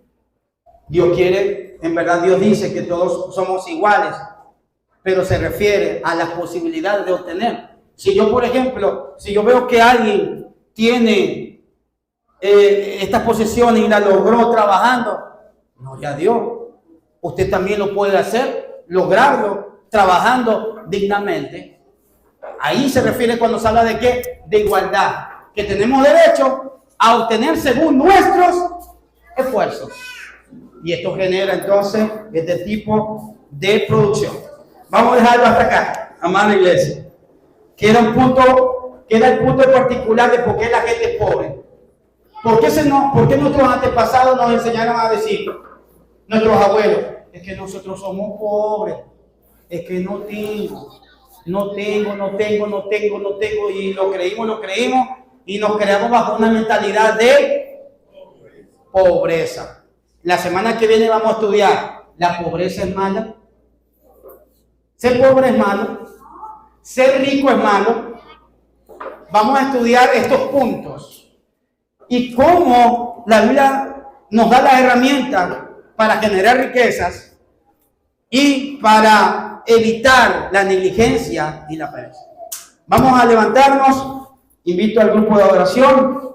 Dios quiere, en verdad Dios dice que todos somos iguales, pero se refiere a las posibilidades de obtener. Si yo, por ejemplo, si yo veo que alguien tiene estas posesiones y la logró trabajando, gloria a Dios, usted también lo puede hacer, lograrlo trabajando dignamente. Ahí se refiere cuando se habla de qué, de igualdad, que tenemos derecho a obtener según nuestros esfuerzos. Y esto genera entonces este tipo de producción. Vamos a dejarlo hasta acá, amada iglesia. Queda el punto en particular de por qué la gente es pobre. ¿Por qué nuestros antepasados nos enseñaron a decir, nuestros abuelos, es que nosotros somos pobres, es que no tengo, y lo creímos, y nos creamos bajo una mentalidad de pobreza. La semana que viene vamos a estudiar, ¿la pobreza es mala? ¿Ser pobre es malo? ¿Ser rico es malo? Vamos a estudiar estos puntos y cómo la Biblia nos da las herramientas para generar riquezas y para evitar la negligencia y la pereza. Vamos a levantarnos, invito al grupo de adoración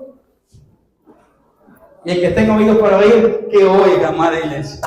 y el que tenga oídos para oír, que oiga, amada iglesia.